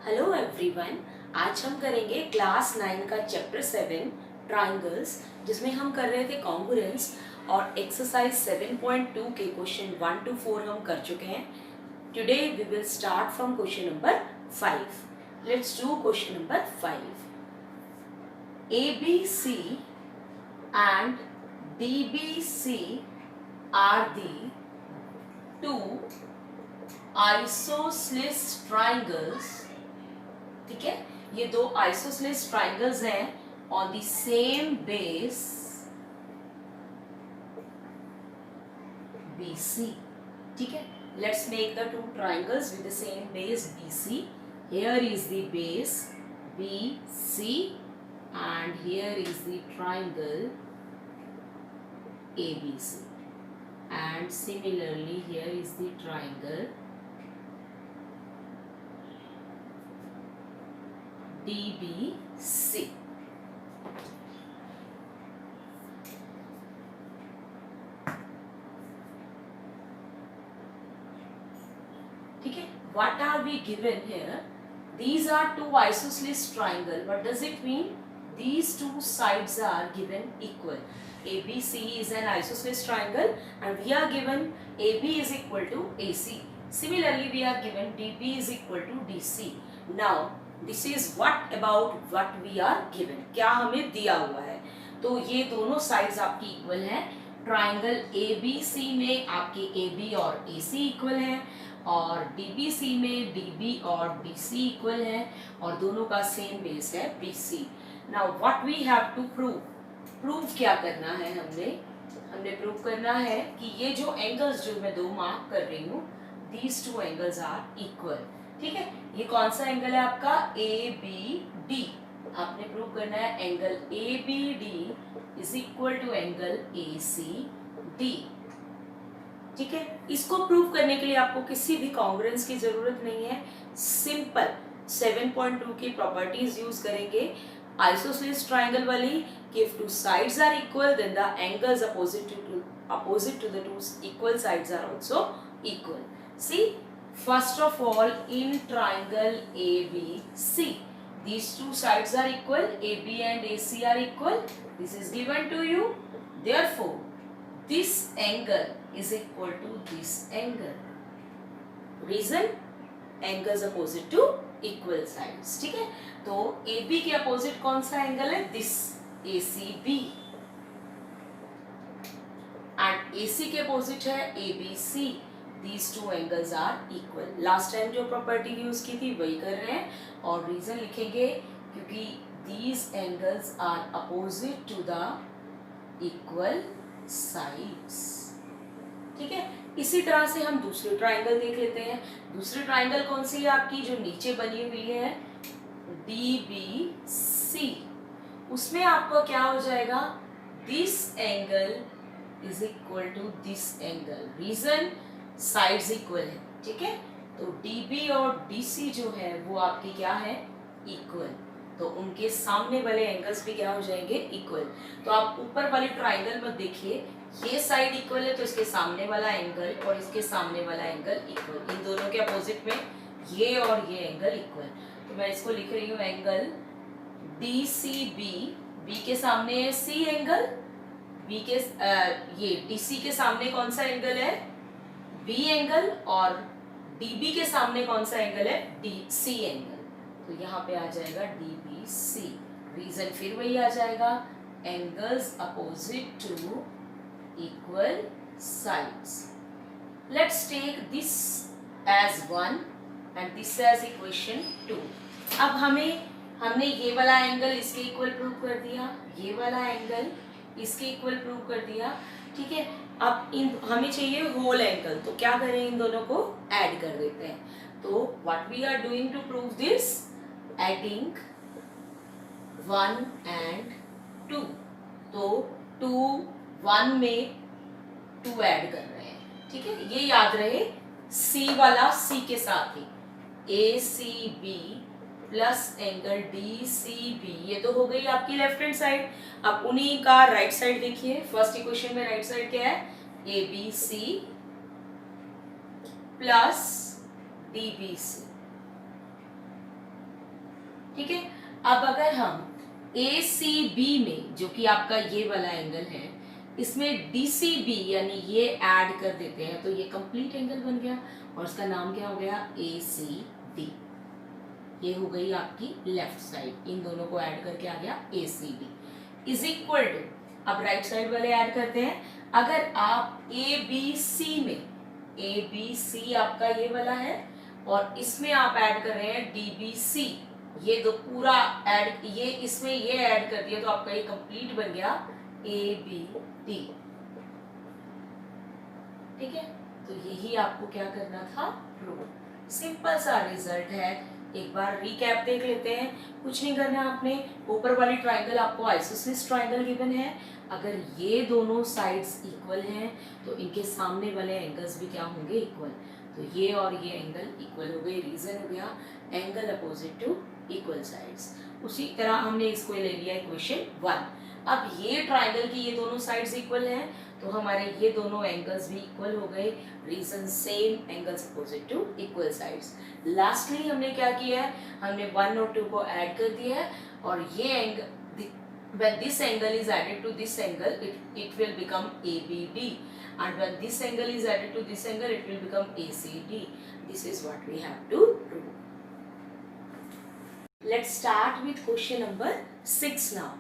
Hello everyone. आज हम करेंगे क्लास 9 का चैप्टर 7 ट्राइंगल्स, जिसमें हम कर रहे थे कॉन्ग्रुएंस और एक्सरसाइज 7.2 के क्वेश्चन 1 to 4 हम कर चुके हैं। Today we will start from question number 5। Let's do question number 5। ABC and DBC are the two isosceles triangles। ठीक है, ये दो आइसोसेलेस ट्राइंगल्स हैं on the same base BC। ठीक है, let's make the two triangles with the same base BC। Here is the base BC and here is the triangle ABC, and similarly here is the triangle DBC। ठीक है, what are we given here? These are two isosceles triangle. What does it mean? These two sides are given equal. ABC is an isosceles triangle and we are given AB is equal to AC. Similarly, we are given DB is equal to DC. Now, this is what about what we are given. क्या हमें दिया हुआ है, तो ये दोनों sides आपकी equal हैं। ट्राइंगल ABC में आपके AB और AC इक्वल हैं और DBC में DB और DC इक्वल है और दोनों का सेम बेस है BC। Now what we have to prove, prove क्या करना है, हमने प्रूव करना है कि ये जो एंगल्स जो मैं दो मार्क कर रही हूँ, these two angles are equal. ठीक है, ये कौन सा एंगल है आपका ABD। आपने प्रूव करना है angle ABD is equal to angle ACD। ठीक है, इसको प्रूव करने के लिए आपको किसी भी कॉन्ग्रुएंस की जरूरत नहीं है। सिंपल 7.2 की प्रॉपर्टीज यूज करेंगे। आइसोसेलेस ट्राइंगल वाली, if two sides are equal then the angles opposite to the two equal sides are also equal. See, first of all, in triangle ABC, these two sides are equal, AB and AC are equal. This is given to you. Therefore, this angle is equal to this angle. Reason, angles opposite to equal sides। ठीक है, तो AB के opposite कौन सा angle है? This ACB, and AC के opposite है ABC। These two angles are equal। Last time जो प्रॉपर्टी यूज की थी वही कर रहे हैं और रीजन लिखेंगे क्योंकि these angles are opposite to the equal sides। ठीक है, इसी तरह से हम दूसरी ट्राइंगल देख लेते हैं। दूसरी ट्राइंगल कौन सी है आपकी, जो नीचे बनी हुई है DBC। उसमें आपको क्या हो जाएगा, this angle is equal to this angle. Reason, sides equal है। ठीक है, तो DB और DC जो है वो आपके क्या है, इक्वल। तो उनके सामने वाले एंगल्स भी क्या हो जाएंगे, इक्वल। तो आप ऊपर वाली ट्राइंगल में देखिए, ये साइड इक्वल है तो इसके सामने वाला एंगल और इसके सामने वाला एंगल इक्वल। इन दोनों के अपोजिट में ये और ये एंगल इक्वल। तो मैं इसको लिख रही हूँ एंगल DCB। B के सामने है C एंगल, B के ये DC के सामने कौन सा एंगल है, B एंगल, और DB के सामने कौन सा एंगल है, DC एंगल। तो यहाँ पे आ जाएगा DBC। रीजन फिर वही आ जाएगा, angles opposite to equal sides. Let's take this as 1 and this as equation 2। अब हमने ये वाला एंगल इसके इक्वल प्रूव कर दिया, ये वाला एंगल इसके इक्वल प्रूव कर दिया। ठीक है, अब हमें चाहिए होल एंगल, तो क्या करें, इन दोनों को ऐड कर देते हैं। तो what we are doing to prove this, adding 1 and 2। तो 2 1 में 2 ऐड कर रहे हैं। ठीक है, ये याद रहे, C वाला C के साथ ही ACB प्लस एंगल DCB, ये तो हो गई आपकी लेफ्ट हैंड साइड। अब उन्हीं का राइट साइड देखिए। फर्स्ट इक्वेशन में राइट साइड क्या है, ABC प्लस DBC। ठीक है। अब अगर हम ACB में, जो कि आपका ये वाला एंगल है, इसमें DCB यानी ये ऐड कर देते हैं तो ये कंप्लीट एंगल बन गया और इसका नाम क्या हो गया, ACD। ये हो गई आपकी लेफ्ट साइड, इन दोनों को ऐड करके आ गया ACD इज इक्वल टू, अब राइट साइड वाले ऐड करते हैं। अगर आप ABC में, ABC आपका ये वाला है और इसमें आप ऐड कर रहे हैं DBC, ये दो पूरा ऐड, ये इसमें ये ऐड कर दिया तो आपका ये कंप्लीट बन गया ABD। ठीक है, तो यही आपको क्या करना था, प्रूव। सिंपल सा रिजल्ट है। एक बार रिकैप देख लेते हैं। कुछ नहीं करना आपने, ऊपर वाली ट्राइंगल आपको आइसोसेलेस ट्राइंगल गिवन है। अगर ये दोनों साइड्स इक्वल हैं तो इनके सामने वाले एंगल्स भी क्या होंगे, इक्वल। तो ये और ये एंगल इक्वल हो गए, रीजन हो गया angle opposite to equal sides. उसी तरह हमने इसको ले लिया इक्वेशन 1। अब ये ट्राइंगल की ये दोनों साइड्स इक्वल हैं तो हमारे ये दोनों एंगल्स भी इक्वल हो गए, reason same, angles opposite to equal sides. Lastly हमने क्या किया है, हमने 1 और 2 को ऐड कर दिया है और ये angle, when this angle is added to this angle, it will become ABD, and when this angle is added to this angle, it will become ACD. This is what we have to prove. Let's start with question number 6 now.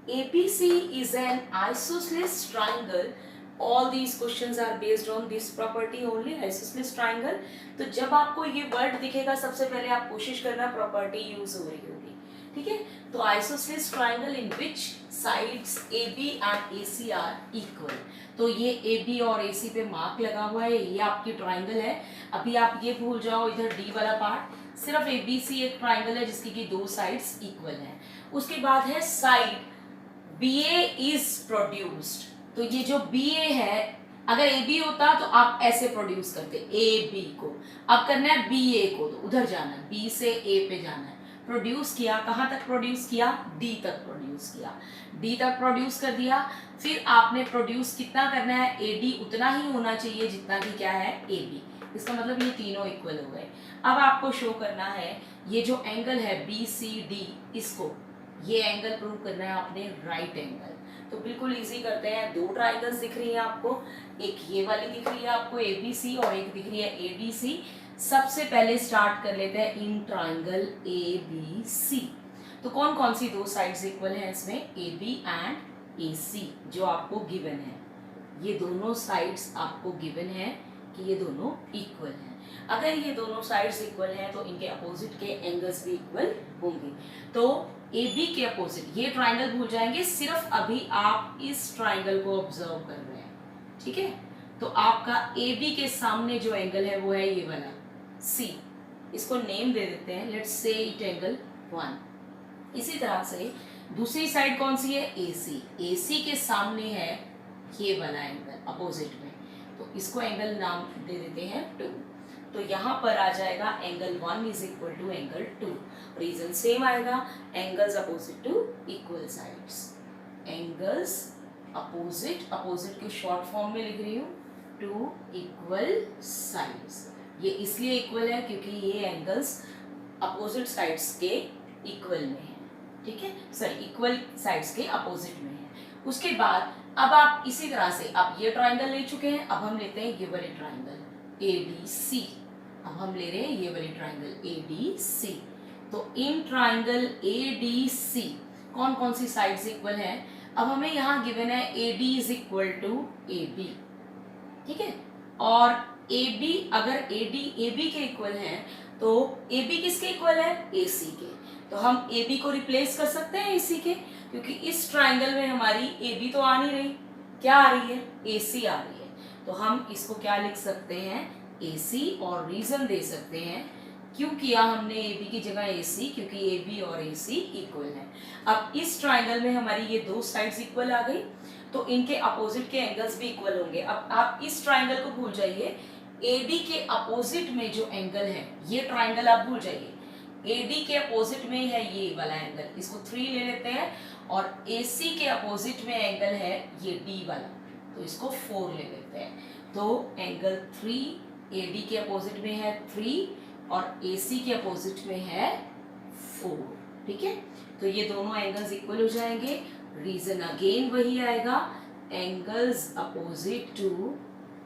ABC is an isosceles triangle. All these questions are based on this property only, isosceles triangle. तो जब आपको ये word दिखेगा सबसे पहले आप कोशिश करना प्रॉपर्टी यूज हो रही होगी, ठीक है। तो isosceles triangle in which sides AB and AC are equal. तो ये AB और AC पे मार्क लगा हुआ है, ये आपकी ट्राइंगल है। अभी आप ये भूल जाओ इधर D वाला पार्ट, सिर्फ ABC एक ट्राइंगल है जिसकी की दो साइड्स इक्वल हैं। उसके बाद है साइड BA इज प्रोड्यूस्ड, तो ये जो BA है, अगर AB होता तो आप ऐसे प्रोड्यूस करते AB को, अब करना है BA को, तो उधर जाना है, B से A पे जाना है। प्रोड्यूस किया, कहाँ तक प्रोड्यूस किया, D तक प्रोड्यूस किया, D तक प्रोड्यूस कर दिया। फिर आपने प्रोड्यूस कितना करना है, AD उतना ही होना चाहिए जितना कि क्या है AB। इसका मतलब ये तीनों इक्वल हो गए। अब आपको शो करना है ये जो एंगल है BCD, इसको ये एंगल प्रूव करना है आपने राइट एंगल। तो बिल्कुल इजी करते हैं। दो ट्राइंगल्स दिख रही है आपको, एक ये वाली दिख रही है आपको ABC और एक दिख रही है ADC। सबसे पहले स्टार्ट कर लेते हैं इन ट्राइंगल ABC। तो कौन कौन सी दो साइड्स इक्वल हैं इसमें, AB एंड AC जो आपको गिवन है। ये दोनों साइड्स आपको गिवन है कि ये दोनों इक्वल हैं। अगर ये दोनों साइड्स इक्वल हैं तो इनके अपोजिट के एंगल्स भी इक्वल होंगे। तो AB के अपोजिट, ये ट्राइंगल भूल जाएंगे, सिर्फ अभी आप इस ट्राइंगल को ऑब्जर्व कर रहे हैं, ठीक है। तो आपका AB के सामने जो एंगल है वो है ये वाला C, इसको नेम दे देते हैं, लेट्स से इट एंगल 1। इसी तरह से दूसरी साइड कौन सी है, AC। AC के सामने है ये वाला एंगल अपोजिट में, तो इसको एंगल नाम दे देते हैं 2। तो यहाँ पर आ जाएगा angle 1 is equal to angle 2। Reason same आएगा, angles opposite to equal sides. Angles opposite, opposite की शॉर्ट फॉर्म में लिख रही हूँ, टू इक्वल साइड्स। ये इसलिए इक्वल है क्योंकि ये एंगल्स अपोजिट साइड्स के इक्वल में है, ठीक है, सॉरी इक्वल साइड्स के अपोजिट में है। उसके बाद अब आप इसी तरह से आप ये ट्राइंगल ले चुके हैं, अब हम लेते हैं ये वाले ट्राइंगल ADC। अब हम ले रहे हैं ये वाली ट्राइंगल ADC। तो इन ट्राइंगल ADC कौन कौन सी साइड्स इक्वल हैं, अब हमें यहाँ गिवन है AD is equal to AB, ठीक है। और AB, अगर AD AB के इक्वल हैं तो AB किसके इक्वल है, AC के। तो हम AB को रिप्लेस कर सकते हैं AC के, क्योंकि इस ट्राइंगल में हमारी AB तो आ नहीं रही, क्या आ रही है, AC आ रही है। तो हम इसको क्या लिख सकते हैं, AC, और रीजन दे सकते हैं क्यों किया हमने AB की जगह AC, क्योंकि AB और AC इक्वल है। अब इस ट्राइंगल में हमारी ये दो साइड्स इक्वल आ गई तो इनके अपोजिट के एंगल्स भी इक्वल होंगे। अब आप इस ट्राइंगल को भूल जाइए, AD के अपोजिट में जो एंगल है, ये ट्राइंगल आप भूल जाइए, AD के अपोजिट में है ये वाला एंगल, इसको 3 ले लेते हैं, और AC के अपोजिट में एंगल है ये D वाला, तो इसको 4 ले लेते हैं। तो एंगल 3 AD के अपोजिट में है 3 और AC के अपोजिट में है 4। ठीक है, तो ये दोनों एंगल्स इक्वल हो जाएंगे। रीजन अगेन वही आएगा, angles opposite to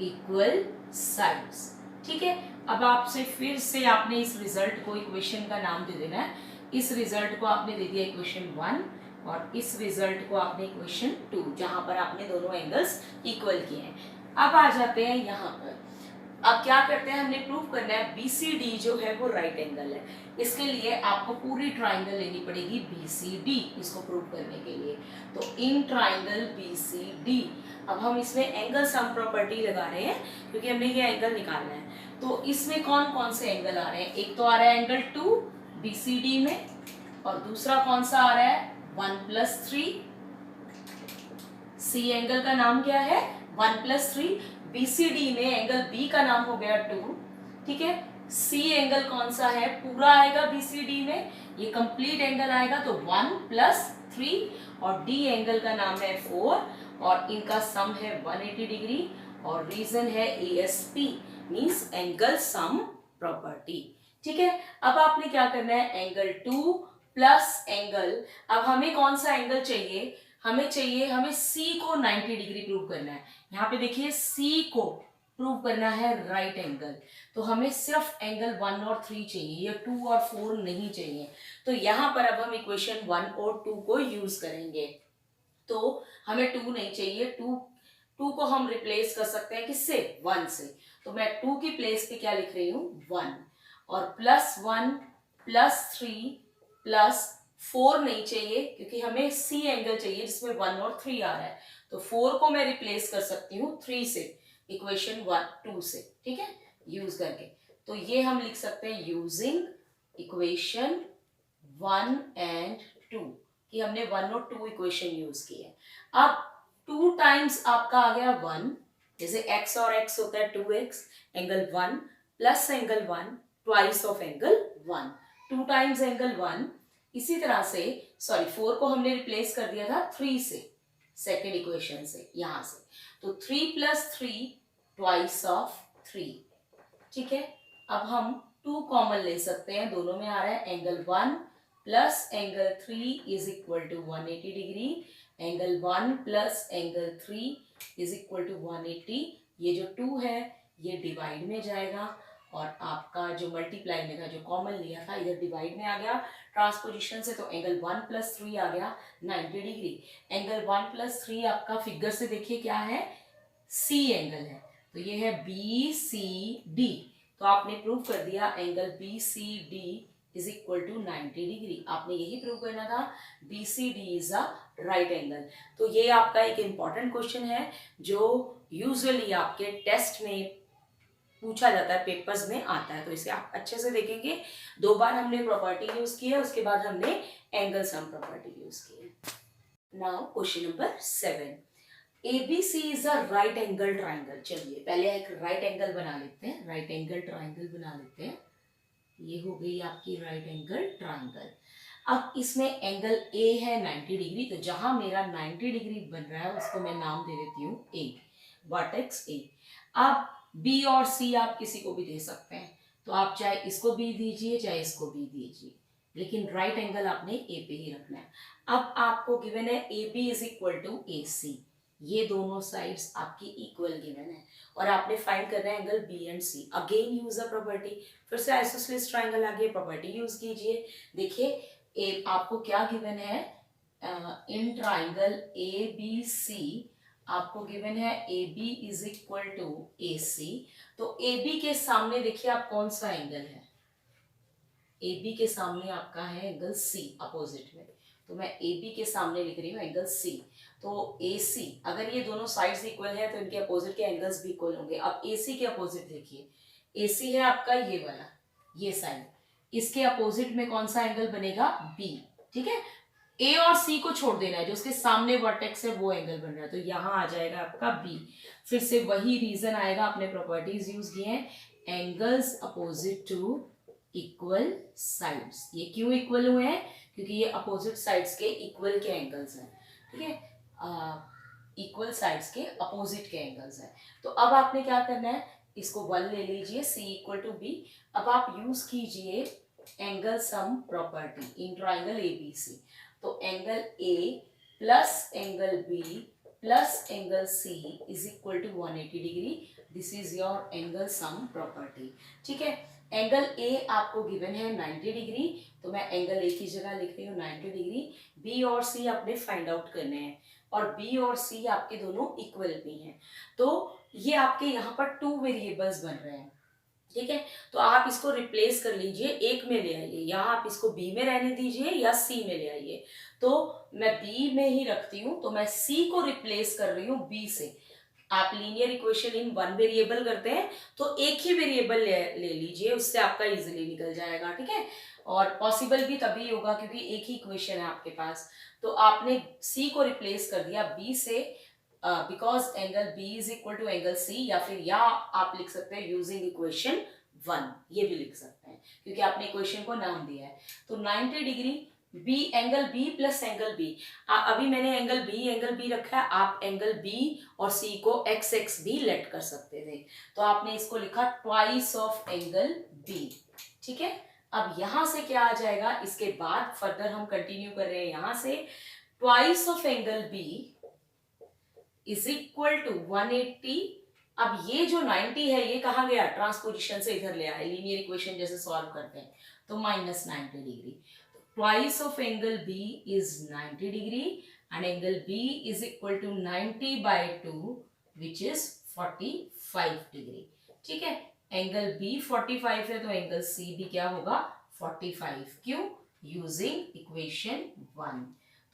equal sides. ठीक है, अब आपसे फिर से आपने इस रिजल्ट को इक्वेशन का नाम दे देना है। इस रिजल्ट को आपने दे दिया इक्वेशन 1 और इस रिजल्ट को आपने इक्वेशन 2, जहां पर आपने दोनों एंगल्स इक्वल किए हैं। अब आ जाते हैं यहाँ पर। अब क्या करते हैं, हमने प्रूव करना है BCD जो है वो राइट एंगल है। इसके लिए आपको पूरी ट्राइंगल लेनी पड़ेगी BCD इसको प्रूव करने के लिए। तो इन ट्राइंगल BCD, अब हम इसमें एंगल सम प्रॉपर्टी लगा रहे हैं क्योंकि हमने ये एंगल निकालना है। तो इसमें कौन कौन से एंगल आ रहे हैं, एक तो आ रहा है एंगल 2 BCD में, और दूसरा कौन सा आ रहा है 1+3। C एंगल का नाम क्या है 1+3। BCD में एंगल B का नाम हो गया 2। ठीक है, C एंगल कौन सा है, पूरा आएगा BCD में, ये कंप्लीट एंगल आएगा तो 1+3, और D एंगल का नाम है 4 और इनका सम है 180 डिग्री और रीजन है ASP means angle sum property. ठीक है, अब आपने क्या करना है, एंगल 2 प्लस एंगल, अब हमें कौन सा एंगल चाहिए, हमें C को 90 डिग्री प्रूव करना है। यहाँ पे देखिए C को प्रूव करना है राइट एंगल, तो हमें सिर्फ एंगल 1 और 3 चाहिए, या 2 और 4 नहीं चाहिए। तो यहाँ पर अब हम इक्वेशन 1 और 2 को यूज करेंगे। तो हमें 2 नहीं चाहिए, 2 को हम रिप्लेस कर सकते हैं किससे, 1 से। तो मैं 2 की प्लेस पे क्या लिख रही हूँ 1, और +1 +3 +4 नहीं चाहिए क्योंकि हमें C एंगल चाहिए जिसमें 1 और 3 आ रहा है। तो 4 को मैं रिप्लेस कर सकती हूँ 3 से, इक्वेशन 2 से। ठीक है, यूज करके। तो ये हम लिख सकते हैं यूजिंग इक्वेशन 1 एंड 2, कि हमने 1 और 2 इक्वेशन यूज की है। अब 2 टाइम्स आपका आ गया 1, जैसे x और x होता है 2x, angle 1 plus angle 1 twice of angle 1, 2 times angle 1। इसी तरह से 4 को हमने रिप्लेस कर दिया था 3 से, सेकेंड इक्वेशन से, यहां से। तो 3 + 3 ट्वाइस ऑफ 3। ठीक है, अब हम 2 कॉमन ले सकते हैं, दोनों में आ रहा है angle 1 plus angle 3 is equal to 180 degree, angle 1 plus angle 3 is equal to 180। ये जो 2 है ये डिवाइड में जाएगा और आपका जो मल्टीप्लाई में जो कॉमन लिया था इधर डिवाइड में आ गया ट्रांसपोजिशन से, तो एंगल 1 + 3 आ गया 90 डिग्री। एंगल 1 + 3 आपका फिगर से देखिए क्या है, C एंगल है, तो ये है BCD। तो आपने प्रूव कर दिया angle BCD is equal to 90 degree. आपने यही प्रूव करना था, BCD is a right angle. तो ये आपका एक इंपॉर्टेंट क्वेश्चन है जो यूजुअली आपके टेस्ट में पूछा जाता है, पेपर्स में आता है, तो इसे आप अच्छे से देखेंगे। 2 बार हमने प्रॉपर्टी यूज की है, उसके बाद हमने एंगल सम प्रॉपर्टी यूज की है। Now question number 7, ABC is a right angle triangle. चलिए पहले एक राइट एंगल बना लेते हैं, राइट एंगल ट्राइंगल बना लेते हैं। ये हो गई आपकी राइट एंगल ट्राइंगल। अब इसमें एंगल A है 90 डिग्री, तो जहां मेरा 90 डिग्री बन रहा है उसको मैं नाम दे देती हूँ A, वर्टेक्स A। अब B और C आप किसी को भी दे सकते हैं, तो आप चाहे इसको B दीजिए चाहे इसको B दीजिए, लेकिन राइट एंगल आपने A पे ही रखना है। अब आपको गिवन है AB is equal to AC, ये दोनों साइड्स आपकी इक्वल गिवन है और आपने फाइंड करना है angle B and C। Again use a property, फिर से आइसोसेलेस ट्राइंगल आ गया, प्रॉपर्टी यूज कीजिए। देखिए आपको क्या गिवन है, इन ट्राइंगल ABC आपको गिवन है AB is equal to AC। तो AB के सामने देखिए आप कौन सा एंगल है, AB के सामने आपका है एंगल C अपोजिट में, तो मैं AB के सामने लिख रही हूँ एंगल C। तो AC, अगर ये दोनों साइड्स इक्वल है तो इनके अपोजिट के एंगल्स भी इक्वल होंगे। अब AC के अपोजिट देखिए, AC है आपका ये वाला, ये साइड, इसके अपोजिट में कौन सा एंगल बनेगा B। ठीक है, A और C को छोड़ देना है, जो उसके सामने वर्टेक्स है वो एंगल बन रहा है, तो यहाँ आ जाएगा आपका B। फिर से वही रीजन आएगा, आपने प्रॉपर्टीज यूज किए हैं, angles opposite to equal sides. ये क्यों इक्वल हुए हैं, क्योंकि ये अपोजिट साइड्स के इक्वल के एंगल्स हैं। ठीक है, इक्वल साइड्स के अपोजिट के एंगल्स हैं। तो अब आपने क्या करना है, इसको 1 ले लीजिए, C = B। अब आप यूज कीजिए angle sum property in triangle ABC। तो angle A plus angle B plus angle C is equal to 180 degree. This is your angle sum property. ठीक है, एंगल A आपको गिवन है 90 डिग्री, तो मैं एंगल A की जगह लिख रही हूँ 90 डिग्री। B और C आपने फाइंड आउट करने हैं और B और C आपके दोनों इक्वल भी हैं। तो ये आपके यहाँ पर 2 वेरिएबल्स बन रहे हैं। ठीक है, तो आप इसको रिप्लेस कर लीजिए, एक में ले आइए, या आप इसको B में रहने दीजिए या C में ले आइए। तो मैं B में ही रखती हूँ, तो मैं C को रिप्लेस कर रही हूँ B से। आप linear equation in one variable करते हैं तो एक ही वेरिएबल ले लीजिए, उससे आपका इजीली निकल जाएगा। ठीक है, और पॉसिबल भी तभी होगा क्योंकि एक ही इक्वेशन है आपके पास। तो आपने C को रिप्लेस कर दिया B से, because angle B is equal to angle C, या फिर या आप लिख सकते हैं यूजिंग इक्वेशन 1, ये भी लिख सकते हैं क्योंकि आपने इक्वेशन को नाम दिया है। तो 90 degree B, angle B plus angle B। अभी मैंने एंगल B रखा है, आप एंगल B और C को x भी लेट कर सकते थे, तो आपने इसको लिखा ट्वाइस ऑफ एंगल B। ठीक है, अब यहां से क्या आ जाएगा, इसके बाद फर्दर हम कंटिन्यू कर रहे हैं यहां से, twice of angle B is equal to 180। अब ये जो 90 है ये कहाँ गया, ट्रांसपोजिशन से इधर ले आए, लीनियर इक्वेशन जैसे सॉल्व करते हैं, तो minus 90 degree. Twice of angle B is 90 degree and angle B is equal to 90/2 which is 45 degree. ठीक है, एंगल B 45 है तो एंगल C भी क्या होगा, 45। क्यों, यूजिंग इक्वेशन 1।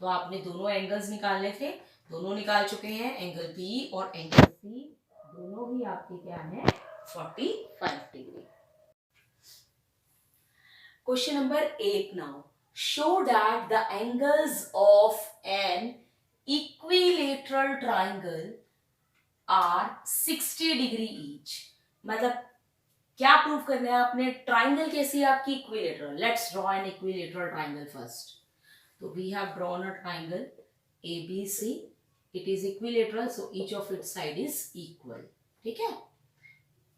तो आपने दोनों एंगल्स निकालने थे, दोनों निकाल चुके हैं, एंगल B और एंगल C दोनों ही आपके क्या है, 45 degree. Question number 8 now, show that the angles of an equilateral triangle are 60 degree each। मतलब क्या प्रूव करना है आपने, ट्राइंगल कैसी है आपकी, equilateral. Let's draw an equilateral triangle first. तो we have drawn a triangle ABC, it is equilateral, so each of its side is equal. ठीक है,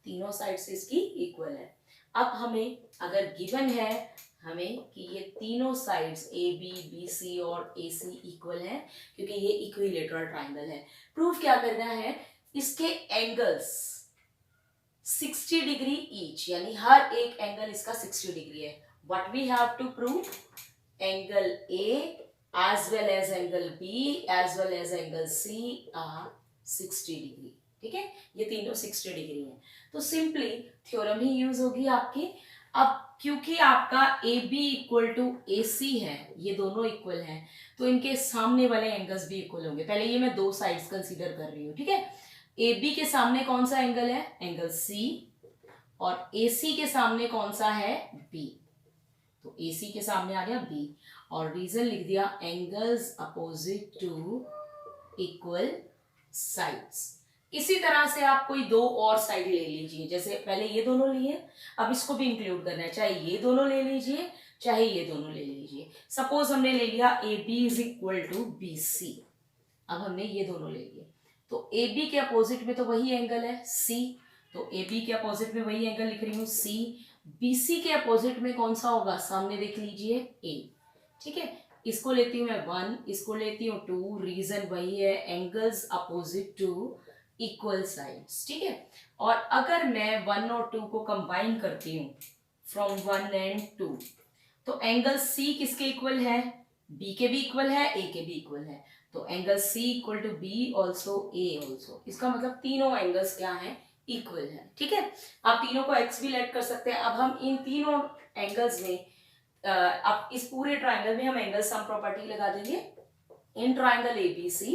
तीनों साइड से इसकी इक्वल है। अब हमें अगर गिवन है हमें कि ये तीनों साइड्स AB, BC और AC इक्वल हैं, क्योंकि ये इक्विलेटरल ट्राइंगल है। प्रूफ क्या करना है, इसके एंगल्स 60 डिग्री ईच, यानी हर एक एंगल इसका 60 डिग्री है। What we have to prove, angle A as well as angle B as well as angle C are 60 degree. ठीक है, ये तीनों 60 डिग्री हैं, तो सिंपली थ्योरम ही यूज होगी आपकी। अब क्योंकि आपका AB इक्वल टू AC है, ये दोनों इक्वल हैं, तो इनके सामने वाले एंगल्स भी इक्वल होंगे। पहले ये मैं दो साइड्स कंसीडर कर रही हूँ। ठीक है, AB के सामने कौन सा एंगल है, एंगल C, और AC के सामने कौन सा है, B। तो AC के सामने आ गया B, और रीजन लिख दिया, angles opposite to equal sides. इसी तरह से आप कोई दो और साइड ले लीजिए, जैसे पहले ये दोनों लिए, अब इसको भी इंक्लूड करना है, चाहे ये दोनों ले लीजिए चाहे ये दोनों ले लीजिए। सपोज हमने ले लिया AB is equal to BC, अब हमने ये दोनों ले लिए, तो AB के अपोजिट में तो वही एंगल है C, तो AB के अपोजिट में वही एंगल लिख रही हूँ C। BC के अपोजिट में कौन सा होगा, सामने देख लीजिए A। ठीक है, इसको लेती हूँ मैं 1, इसको लेती हूँ 2, रीजन वही है, angles opposite to equal sides. ठीक है, और अगर मैं 1 और 2 को कंबाइन करती हूँ फ्रॉम 1 एंड 2, तो एंगल C किसके इक्वल है, B के भी इक्वल है, A के भी इक्वल है, तो angle C equal to B also A also. इसका मतलब तीनों एंगल्स क्या हैं, इक्वल है। ठीक है, आप तीनों को x भी लेट कर सकते हैं। अब हम इन तीनों एंगल्स में अब इस पूरे ट्राइंगल में हम एंगल सम प्रॉपर्टी लगा देंगे। In triangle ABC,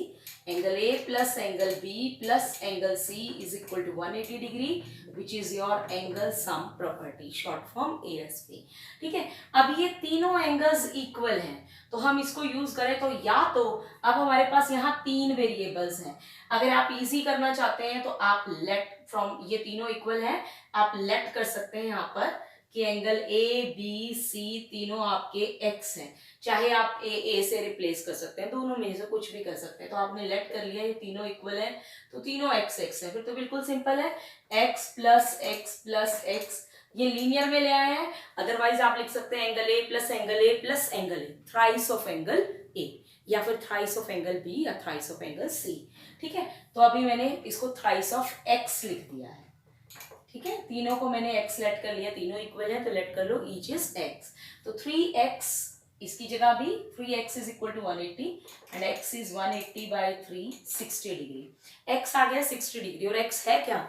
angle A plus angle B plus angle C is equal to 180 degree which is your angle sum property, short form ASP। ठीक है, अब ये तीनों एंगल्स इक्वल हैं, तो हम इसको यूज करें तो या तो अब हमारे पास यहाँ 3 वेरिएबल्स हैं। अगर आप इजी करना चाहते हैं तो आप लेट फ्रॉम, ये तीनों इक्वल हैं, आप लेट कर सकते हैं यहाँ पर कि एंगल A B C तीनों आपके x हैं, चाहे आप A से रिप्लेस कर सकते हैं, दोनों में से कुछ भी कर सकते हैं। तो आपने लेट कर लिया, ये तीनों इक्वल है, तो तीनों x है, फिर तो बिल्कुल सिंपल है, x plus x plus x ये लीनियर में ले आया है, अदरवाइज आप लिख सकते हैं angle A plus angle A plus angle A, thrice of angle A, या फिर थ्राइस ऑफ एंगल बी या थ्राइस ऑफ एंगल सी। ठीक है, तो अभी मैंने इसको थ्राइस ऑफ एक्स लिख दिया है। ठीक है, तीनों को मैंने एक्स लेट कर लिया, तीनों इक्वल है तो लेट कर लो ईच इज एक्स। तो 3x इसकी जगह भी 3x is equal to 180 and x is 180 by 3 60 degree. x आ गया 60 डिग्री और x है क्या,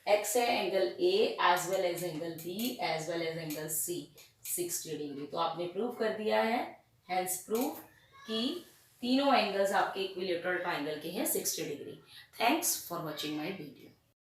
x है angle A as well as angle B as well as angle C 60 degree. तो आपने प्रूव कर दिया है, हेंस प्रूव कि तीनों एंगल्स आपके इक्विलेटरल ट्राइंगल के हैं 60 degree. Thanks for watching my video.